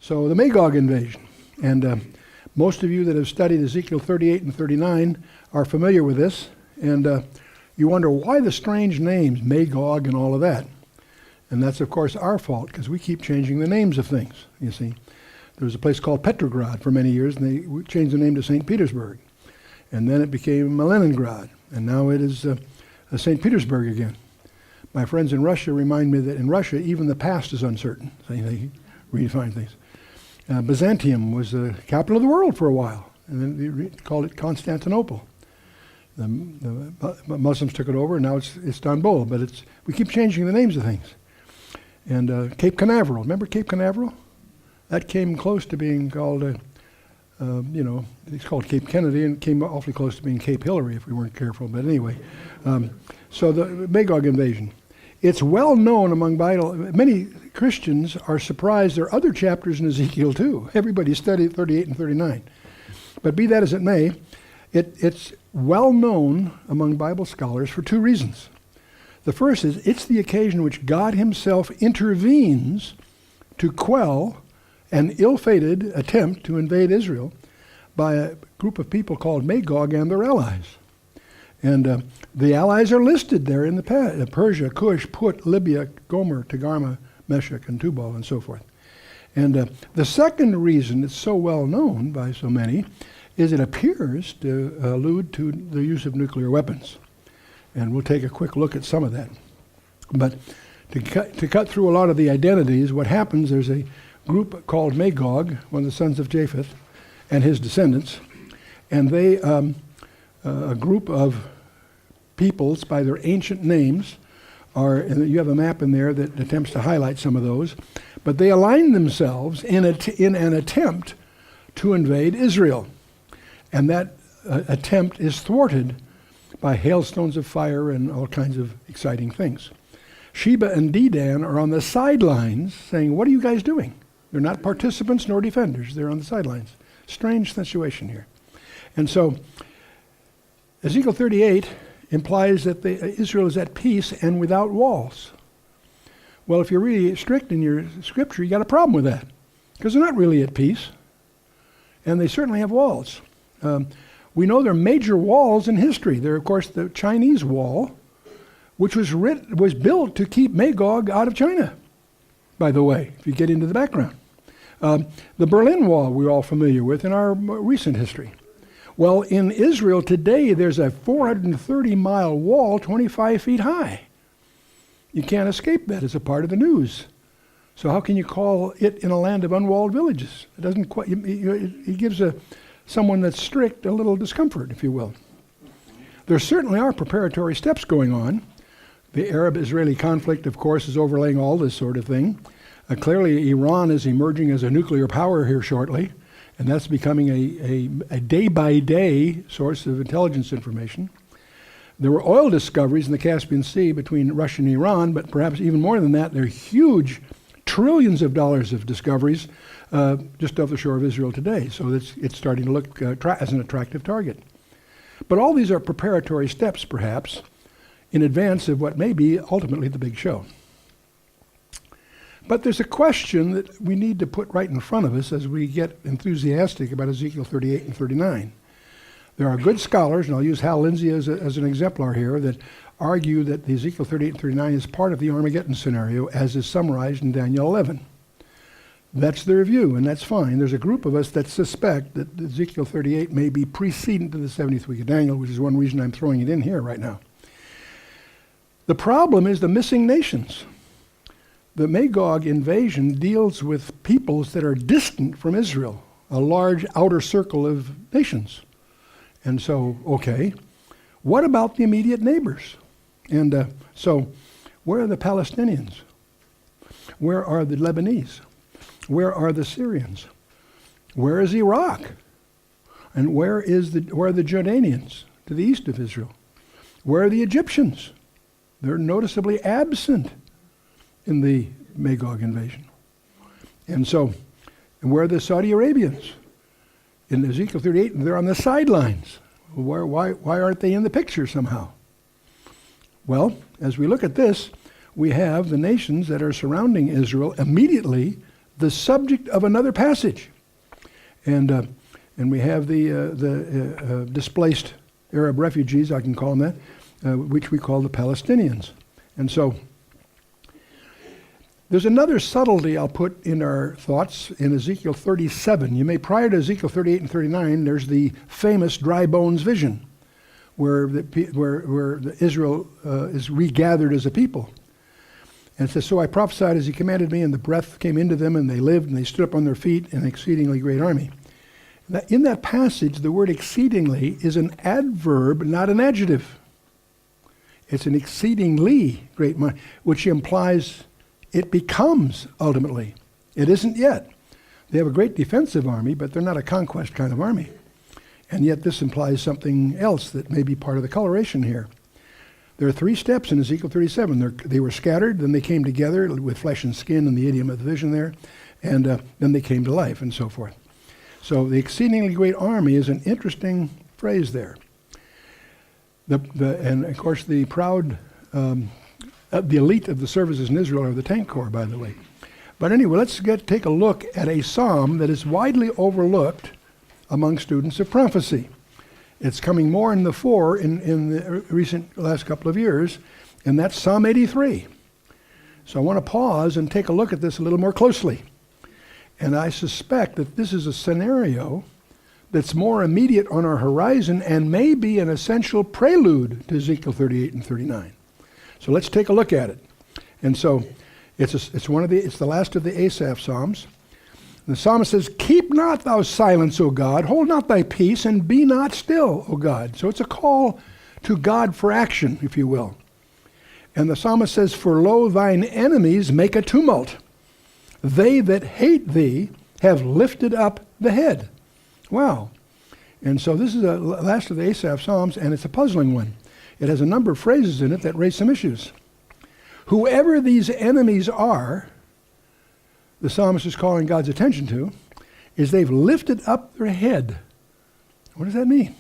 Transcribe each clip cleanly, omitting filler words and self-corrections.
So the Magog invasion. And most of you that have studied Ezekiel 38 and 39 are familiar with this. And you wonder why the strange names, Magog and all of that. And that's, of course, our fault, because we keep changing the names of things, you see. There was a place called Petrograd for many years, and they changed the name to St. Petersburg. And then it became Leningrad, and now it is St. Petersburg again. My friends in Russia remind me that in Russia, even the past is uncertain. So they redefine things. Byzantium was the capital of the world for a while, and then they called it Constantinople. The Muslims took it over, and now it's Istanbul. But we keep changing the names of things. And Cape Canaveral, remember Cape Canaveral? That came close to being called, it's called Cape Kennedy, and came awfully close to being Cape Hillary if we weren't careful. But anyway, so the Magog invasion. It's well known among Bible. Many Christians are surprised there are other chapters in Ezekiel too. Everybody studied 38 and 39. But be that as it may, it's well known among Bible scholars for two reasons. The first is it's the occasion in which God himself intervenes to quell an ill-fated attempt to invade Israel by a group of people called Magog and their allies. And the allies are listed there in the past: Persia, Cush, Put, Libya, Gomer, Togarmah, Meshech, and Tubal, and so forth. And the second reason it's so well known by so many is it appears to allude to the use of nuclear weapons. And we'll take a quick look at some of that. But to cut through a lot of the identities, what happens, there's a group called Magog, one of the sons of Japheth, and his descendants. And they, a group of peoples by their ancient names, and you have a map in there that attempts to highlight some of those, but they align themselves in an attempt to invade Israel. And that attempt is thwarted by hailstones of fire and all kinds of exciting things. Sheba and Dedan are on the sidelines saying, what are you guys doing? They're not participants nor defenders. They're on the sidelines. Strange situation here. And so Ezekiel 38 implies that Israel is at peace and without walls. Well, if you're really strict in your scripture, you got a problem with that, because they're not really at peace, and they certainly have walls. We know there are major walls in history. There, of course, the Chinese wall, which was built to keep Magog out of China, by the way, if you get into the background. The Berlin Wall we're all familiar with in our recent history. Well, in Israel today, there's a 430-mile wall 25 feet high. You can't escape that as a part of the news. So how can you call it in a land of unwalled villages? It doesn't quite. It gives someone that's strict a little discomfort, if you will. There certainly are preparatory steps going on. The Arab-Israeli conflict, of course, is overlaying all this sort of thing. Clearly, Iran is emerging as a nuclear power here shortly, and that's becoming a day-by-day source of intelligence information. There were oil discoveries in the Caspian Sea between Russia and Iran, but perhaps even more than that, there are huge trillions of dollars of discoveries just off the shore of Israel today. So it's starting to look as an attractive target. But all these are preparatory steps, perhaps, in advance of what may be ultimately the big show. But there's a question that we need to put right in front of us as we get enthusiastic about Ezekiel 38 and 39. There are good scholars, and I'll use Hal Lindsey as an exemplar here, that argue that the Ezekiel 38 and 39 is part of the Armageddon scenario as is summarized in Daniel 11. That's their view, and that's fine. There's a group of us that suspect that Ezekiel 38 may be precedent to the 70th week of Daniel, which is one reason I'm throwing it in here right now. The problem is the missing nations. The Magog invasion deals with peoples that are distant from Israel, a large outer circle of nations. And so, okay, what about the immediate neighbors? And so, where are the Palestinians? Where are the Lebanese? Where are the Syrians? Where is Iraq? And where are the Jordanians to the east of Israel? Where are the Egyptians? They're noticeably absent in the Magog invasion. And where are the Saudi Arabians? In Ezekiel 38, they're on the sidelines. Why aren't they in the picture somehow? Well, as we look at this, we have the nations that are surrounding Israel immediately the subject of another passage. And we have the displaced Arab refugees, I can call them that, which we call the Palestinians. And so there's another subtlety I'll put in our thoughts in Ezekiel 37. You may, prior to Ezekiel 38 and 39, there's the famous dry bones vision, where Israel is regathered as a people. And it says, so I prophesied as he commanded me, and the breath came into them, and they lived, and they stood up on their feet, an exceedingly great army. In that passage, the word exceedingly is an adverb, not an adjective. It's an exceedingly great, which implies it becomes ultimately. It isn't yet. They have a great defensive army, but they're not a conquest kind of army. And yet this implies something else that may be part of the coloration here. There are 3 steps in Ezekiel 37. They were scattered, then they came together with flesh and skin and the idiom of the vision there, and then they came to life and so forth. So the exceedingly great army is an interesting phrase there. And of course the proud, the elite of the services in Israel are the tank corps, by the way. But anyway, let's take a look at a psalm that is widely overlooked among students of prophecy. It's coming more in the fore in the recent last couple of years, and that's Psalm 83. So I want to pause and take a look at this a little more closely. And I suspect that this is a scenario that's more immediate on our horizon and may be an essential prelude to Ezekiel 38 and 39. So let's take a look at it. And so it's the last of the Asaph Psalms. The psalmist says, keep not thou silence, O God, hold not thy peace, and be not still, O God. So it's a call to God for action, if you will. And the psalmist says, for lo, thine enemies make a tumult. They that hate thee have lifted up the head. Wow. And so this is the last of the Asaph Psalms, and it's a puzzling one. It has a number of phrases in it that raise some issues. Whoever these enemies are, the psalmist is calling God's attention to, is they've lifted up their head. What does that mean?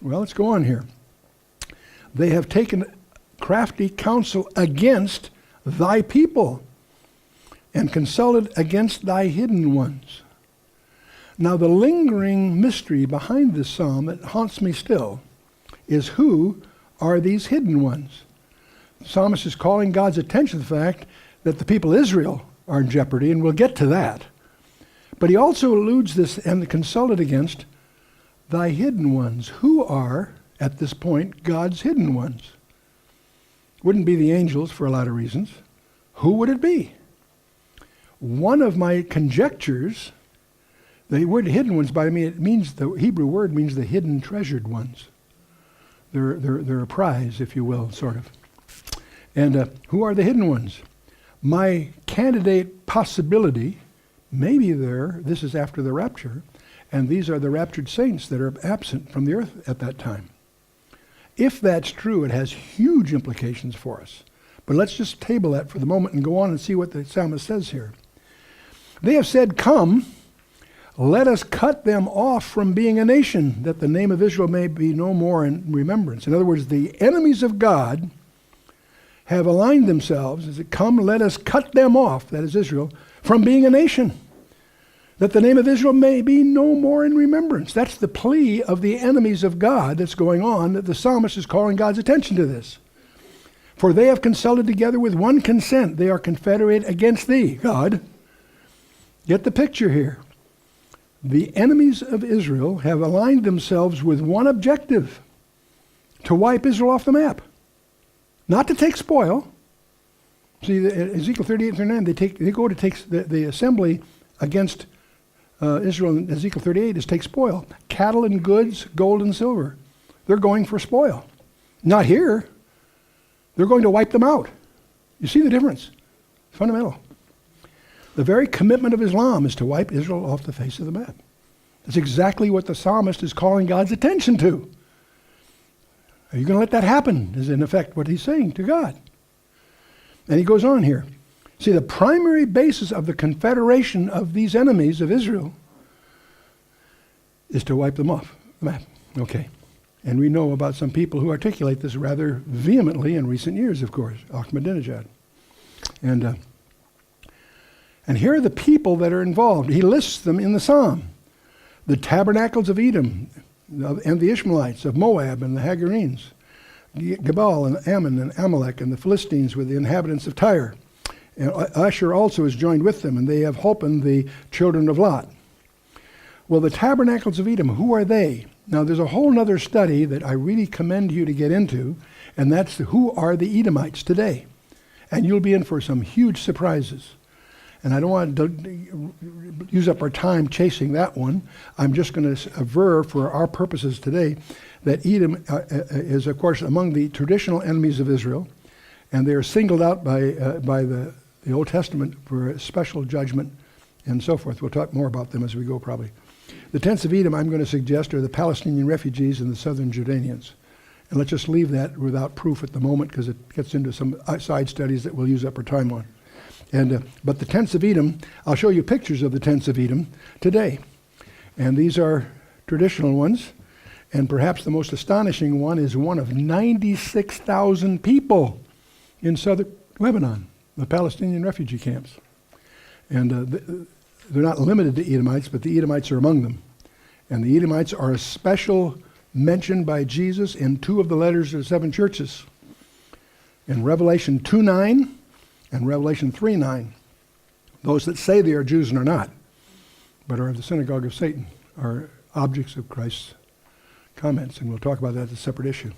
Well, let's go on here. They have taken crafty counsel against thy people and consulted against thy hidden ones. Now, the lingering mystery behind this psalm that haunts me still is, who are these hidden ones? The psalmist is calling God's attention to the fact that the people of Israel are in jeopardy, and we'll get to that. But he also alludes this, and consulted against thy hidden ones. Who are, at this point, God's hidden ones? Wouldn't be the angels for a lot of reasons. Who would it be? One of my conjectures, the word hidden ones, by me, it means, the Hebrew word means the hidden treasured ones. They're a prize, if you will, sort of. And who are the hidden ones? My candidate possibility, maybe this is after the rapture, and these are the raptured saints that are absent from the earth at that time. If that's true, it has huge implications for us. But let's just table that for the moment and go on and see what the psalmist says here. They have said, come, let us cut them off from being a nation, that the name of Israel may be no more in remembrance. In other words, the enemies of God have aligned themselves, as it come, let us cut them off, that is Israel, from being a nation, that the name of Israel may be no more in remembrance. That's the plea of the enemies of God that's going on, that the psalmist is calling God's attention to this. For they have consulted together with one consent. They are confederate against thee, God. Get the picture here. The enemies of Israel have aligned themselves with one objective: to wipe Israel off the map. Not to take spoil. See, Ezekiel 38 and 39, they go to take the assembly against Israel in Ezekiel 38 is take spoil. Cattle and goods, gold and silver. They're going for spoil. Not here. They're going to wipe them out. You see the difference? Fundamental. The very commitment of Islam is to wipe Israel off the face of the map. That's exactly what the psalmist is calling God's attention to. Are you going to let that happen, is in effect what he's saying to God. And he goes on here. See, the primary basis of the confederation of these enemies of Israel is to wipe them off the map. Okay. And we know about some people who articulate this rather vehemently in recent years, of course, Ahmadinejad. And And here are the people that are involved. He lists them in the psalm. The tabernacles of Edom and the Ishmaelites of Moab and the Hagarenes, Gebal and Ammon and Amalek and the Philistines with the inhabitants of Tyre. And Asher also is joined with them, and they have holpen the children of Lot. Well, the tabernacles of Edom, who are they? Now, there's a whole other study that I really commend you to get into, and that's who are the Edomites today. And you'll be in for some huge surprises. And I don't want to use up our time chasing that one. I'm just going to aver for our purposes today that Edom is, of course, among the traditional enemies of Israel, and they are singled out by the Old Testament for a special judgment and so forth. We'll talk more about them as we go, probably. The tents of Edom, I'm going to suggest, are the Palestinian refugees and the southern Jordanians. And let's just leave that without proof at the moment, because it gets into some side studies that we'll use up our time on. But the tents of Edom, I'll show you pictures of the tents of Edom today. And these are traditional ones. And perhaps the most astonishing one is one of 96,000 people in southern Lebanon, the Palestinian refugee camps. And they're not limited to Edomites, but the Edomites are among them. And the Edomites are a special mention by Jesus in two of the letters of the seven churches. In Revelation 2:9 and Revelation 3:9. Those that say they are Jews and are not, but are the synagogue of Satan, are objects of Christ's comments. And we'll talk about that as a separate issue.